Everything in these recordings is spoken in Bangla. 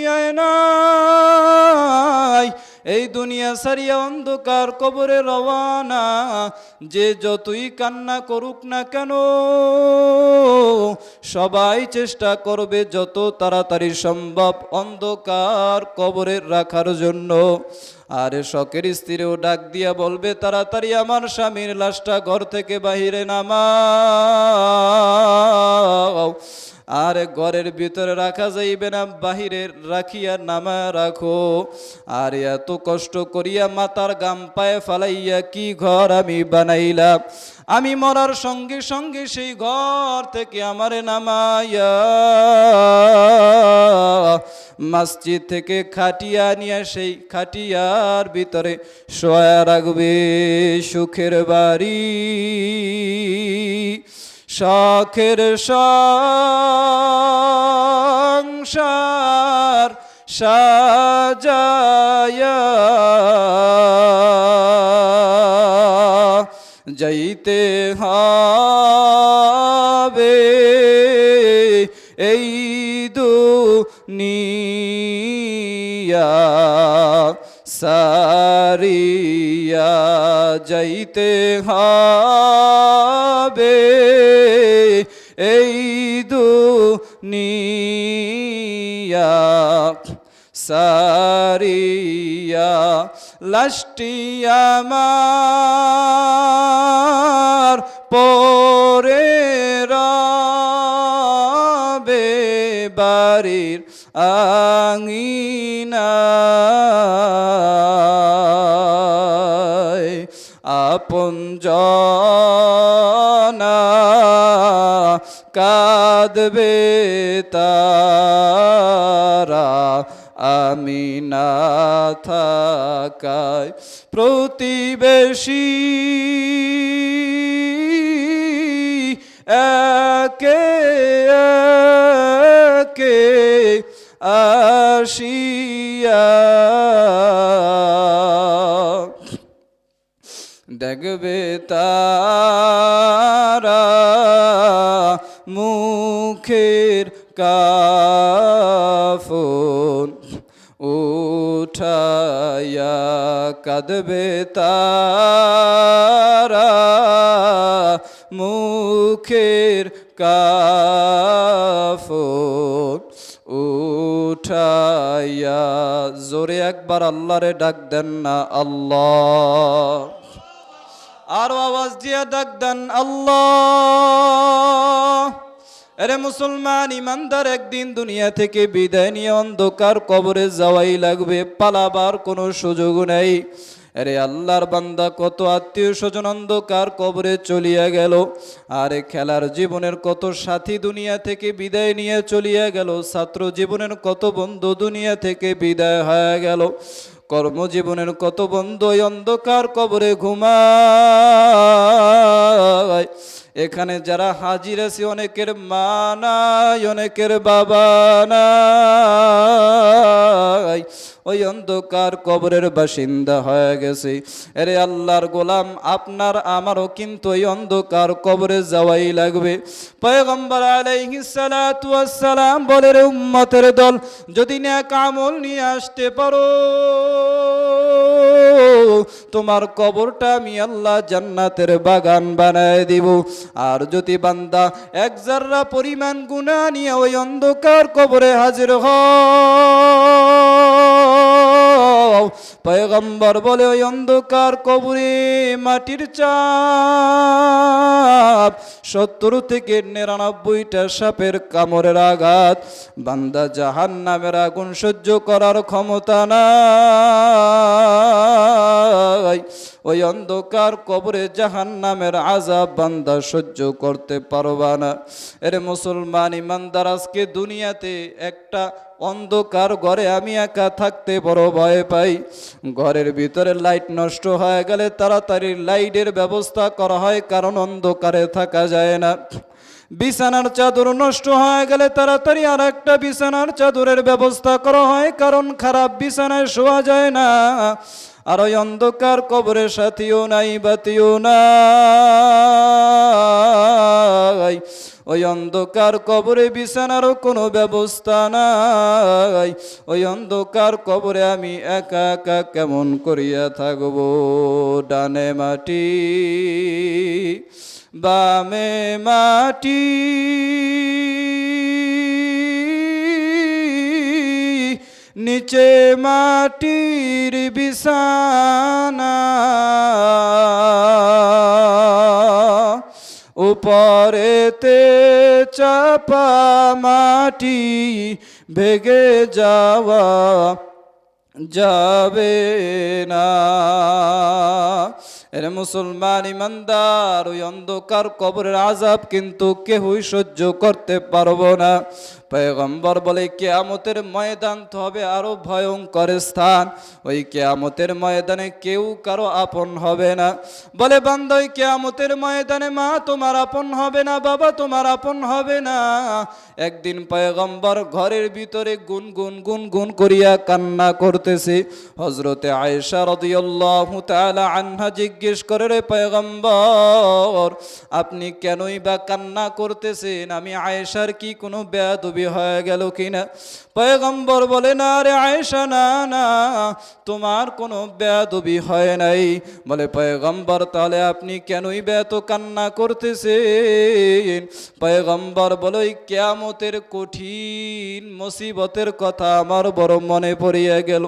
দুনিয়ায় নাই, এই দুনিয়া সারিয়া অন্ধকার কবরে রওয়ানা। যে যতই কান্না করুক না কেন, সবাই চেষ্টা করবে যত তাড়াতাড়ি সম্ভব অন্ধকার কবরে রাখার জন্য। আর শখের স্ত্রীও ডাক দিয়া বলবে, তাড়াতাড়ি আমার স্বামীর লাশটা ঘর থেকে বাহিরে নামাও। আর ঘরের ভিতরে রাখা যাইবে না, বাহিরে রাখিয়া নামা রাখো। আর এত কষ্ট করিয়া মাথার গাম পায়ে ফালাইয়া কি ঘর আমি বানাইলাম, আমি মরার সঙ্গে সঙ্গে সেই ঘর থেকে আমারে নামাইয়া মসজিদ থেকে খাটিয়া নিয়ে সেই খাটিয়ার ভিতরে শোয়া রাখবে। সুখের বাড়ি শখের সংসার সাজায়া যাইতে হবে এই দুনিয়া সারিয়া, যাইতে হবে এই দুনিয়া সারিয়া। লাশটি আমার পরে রবে বাড়ির আঙিনায়, আপনজনা কাঁদবে তারা আমি না থাকায়। প্রতিবেশী একে একে আসিয়া দেখবে তারা মুখের কাফন উঠায়া কাঁদবে তারা মুখের কাফন উঠায়া। জোরে একবার আল্লাহরে ডাক দেন না আল্লাহ, আরো আওয়াজ দিয়া ডাক দেন আল্লাহ। আরে মুসলমান ইমানদার, একদিন দুনিয়া থেকে বিদায় নিয়ে অন্ধকার কবরে যাওয়াই লাগবে, পালাবার কোনো সুযোগ নেই। আরে আল্লাহর বান্দা, কত আত্মীয় স্বজন অন্ধকার কবরে চলিয়া গেল। আরে খেলার জীবনের কত সাথী দুনিয়া থেকে বিদায় নিয়ে চলিয়া গেল। ছাত্র জীবনের কত বন্ধু দুনিয়া থেকে বিদায় হয়ে গেল। কর্মজীবনের কত বন্ধু অন্ধকার কবরে ঘুমায়। এখানে যারা হাজির আছে, অনেকের মা নাই, অনেকের বাবা নাই, ওই অন্ধকার কবরের বাসিন্দা হয়ে গেছে। আরে আল্লাহর গোলাম, আপনার আমারও কিন্তু ওই অন্ধকার কবরে যাওয়াই লাগবে। পয়গম্বর আলাইহিস সালাতু ওয়াস সালাম বলে, রে উম্মতের দল, যদি নেক আমল নিয়ে আসতে পারো, তোমার কবরটা আমি আল্লাহ জান্নাতের বাগান বানায় দিব। আর যদি বান্দা এক জাররা পরিমাণ গুনাহ নিয়ে ওই অন্ধকার কবরে হাজির হও, পয়গম্বর বলে, ওই অন্ধকার কবরে মাটির চাপ 70 থেকে 99টা সাপের কামড়ের আঘাত, বান্দা জাহান্নামের আগুন সহ্য করার ক্ষমতা নাই। ওই অন্ধকার কবরে জাহান্নামের আযাব বান্দা সহ্য করতে পারবা না। এর মুসলমান ইমানদার, আজকে দুনিয়াতে একটা অন্ধকার ঘরে আমি একা থাকতে বড় ভয় পাই। ঘরের ভিতরে লাইট নষ্ট হয়ে গেলে তাড়াতাড়ি লাইটের ব্যবস্থা করা হয়, কারণ অন্ধকারে থাকা যায় না। বিছানার চাদর নষ্ট হয়ে গেলে তাড়াতাড়ি আর একটা বিছানার চাদরের ব্যবস্থা করা হয়, কারণ খারাপ বিছানায় শোয়া যায় না। আর ওই অন্ধকার কবরের সাথীও নাই, বাতিও নাই। ওই অন্ধকার কবরে বিছানারও কোনো ব্যবস্থা নাই, ওই অন্ধকার কবরে আমি একা একা কেমন করিয়া থাকব। ডানে মাটি বামে মাটি, নিচে মাটির বিছানা, উপরেতে চাপা মাটি, ভেগে যাওয়া যাবে না। এর মুসলমান ইমানদার, ওই অন্ধকার কবরের আযাব কিন্তু কেউই সহ্য করতে পারবো না। পয়গম্বর বলে কিয়ামতের ময়দান তো হবে আরো ভয়ঙ্কর স্থান, ওই কিয়ামতের ময়দানে কেউ কারো আপন হবে না। বলে বান্দা, ওই কিয়ামতের ময়দানে মা তোমার আপন হবে না, বাবা তোমার আপন হবে না। একদিন পয়গম্বর ঘরের ভিতরে গুনগুন গুনগুন করিয়া কান্না করতেছে। হযরতে আয়েশা রাদিয়াল্লাহু তাআলা আনহা জিজ্ঞেস করে, রে পয়গম্বর, আপনি কেনই বা কান্না করতেছেন? আমি আয়েশার কি কোনো বেয়াদবি হয়ে গেল কিনা? পয়গম্বর বলে, না রে আয়েশা, না না, তোমার কোনো বেয়াদবি হয় নাই। বলে পয়গম্বর, তাহলে আপনি কেনই বা এত কান্না করতেছেন? পয়গম্বর বলে, ওই কিয়ামতের কঠিন মুসিবতের কথা আমার বড় মনে পড়িয়া গেল।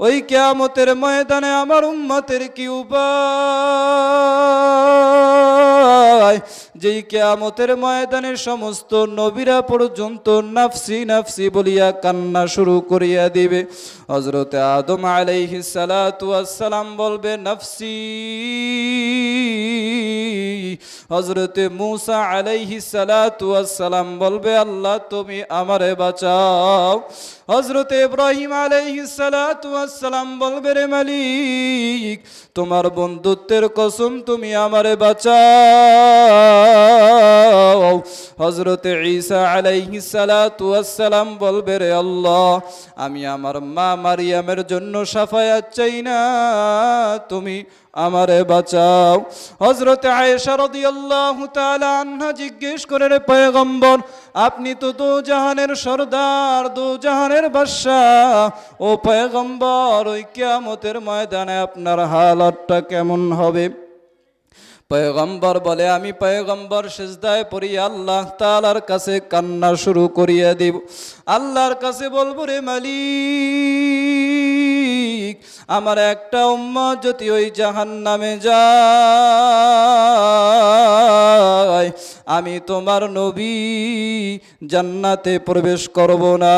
ওই কিয়ামতের ময়দানে আমার উম্মতের কি উপায়? যেই কিয়ামতের ময়দানে সমস্ত নবীরা পর্যন্ত নাফসি নাফসি বলিয়া কান্না শুরু করিয়া দিবে। হযরতে আদম আলাইহিস সালাতু ওয়াস সালাম বলবে নাফসি, হযরতে মূসা আলাইহিস সালাতু ওয়াস সালাম বলবে আল্লাহ তুমি আমারে বাঁচাও। হযরতে ইব্রাহিম আলাইহিস সালাতু ওয়াস সালাম বলবে, রে মালিক তোমার বন্ধুত্বের কসম তুমি আমারে বাঁচাও। হযরতে ঈসা আলাইহিস সালাতু ওয়াস সালাম বলবে, রে আল্লাহ আমি আমার মা মারিয়ামের জন্য শাফায়াত চাই না, তুমি আমারে বাঁচাও। হযরতে আয়েশা রাদিয়াল্লাহু তাআলা আনহা জিজ্ঞেস করে, রে পয়গম্বর আপনি তো দো জাহানের সরদার, দো জাহানের বাদশাহ, ও পয়গম্বর ওই কিয়ামতের ময়দানে আপনার হালতটা কেমন হবে? পয়গম্বর বলে, আমি পয়গম্বর সিজদায় পড়ি আল্লাহ তাআলার কাছে কান্না শুরু করিয়া দিব। আল্লাহর কাছে বলবো, রে মালিক আমার একটা উম্মত যদি ওই জাহান্নামে যায়, আমি তোমার নবী জান্নাতে প্রবেশ করব না।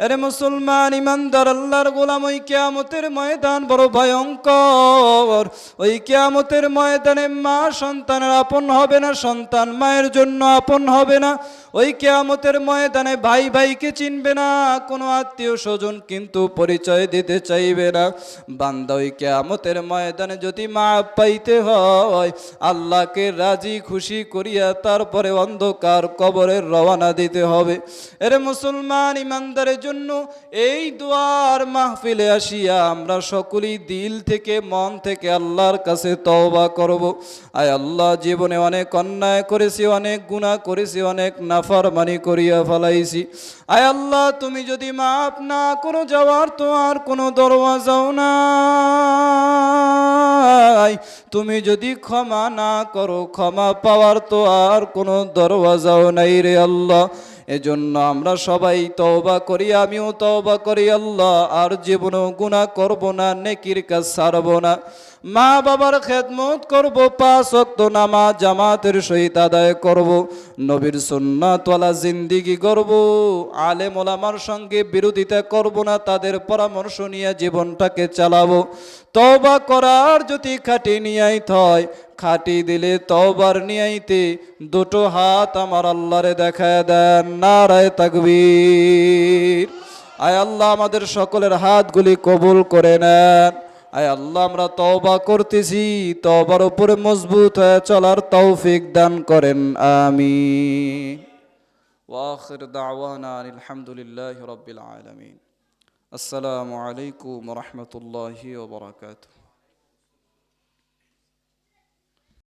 আরে মুসলমান ইমানদার আল্লাহর গোলাম, ওই কিয়ামতের ময়দান বড় ভয়ঙ্কর। ওই কিয়ামতের ময়দানে মা সন্তানের আপন হবে না, সন্তান মায়ের জন্য আপন হবে না। ওই কিয়ামতের ময়দানে ভাই ভাইকে চিনবে না, কোনো আত্মীয় স্বজন কিন্তু পরিচয় দিতে চাইবে না। বান্দা ওই কিয়ামতের ময়দানে যদি মাপ পাইতে হয়, আল্লাহকে রাজি খুশি করিয়া তারপরে অন্ধকার কবরের রওনা দিতে হবে। এরে মুসলমান ইমানদারের জন্য এই দুয়ার মাহফিলে আসিয়া আমরা সকলেই দিল থেকে মন থেকে আল্লাহর কাছে তওবা করব। আয় আল্লাহ, জীবনে অনেক অন্যায় করেছি, অনেক গুনাহ করেছি, অনেক নাফরমানি করিয়া ফেলাইছি। আয় আল্লাহ, তুমি যদি মাফ না করো, যাওয়ার তো আর কোনো দরওয়াজাও নাই। তুমি যদি ক্ষমা না করো, ক্ষমা পাওয়ার তো আর কোনো দরওয়াজাও নাই রে আল্লাহ। এজন্য আমরা সবাই তওবা করি, আমিও তওবা করি আল্লাহ, আর জীবনেও গুনাহ করব না, নেকির কাজ ছাড়ব না। মা বাবার খেদমত করব, 5 ওয়াক্ত নামাজ জামাতের সহিত আদায় করব, নবীর সুন্নাতওয়ালা জিন্দেগি করব, আলেম ওলামার সঙ্গে বিরোধিতা করব না, তাদের পরামর্শ নিয়ে জীবনটাকে চালাবো। তওবা করার যদি খাঁটি নিয়াত হয়, খাঁটি দিলে তওবার নিয়াইতে দুটো হাত আমার আল্লাহরে দেখায় দেন। নারায়ে তাকবীর। আয় আল্লাহ, আমাদের সকলের হাতগুলি কবুল করে নেন। আয় আল্লাহ, আমরা তওবা করতেছি, তওবার উপরে মজবুত হয়ে চলার তৌফিক দান করেন, আমিন। ওয়া আখির দাওয়ানা আলহামদুলিল্লাহি রাব্বিল আলামিন। আসসালামু আলাইকুম ওয়া রাহমাতুল্লাহি ওয়া বারাকাতুহু।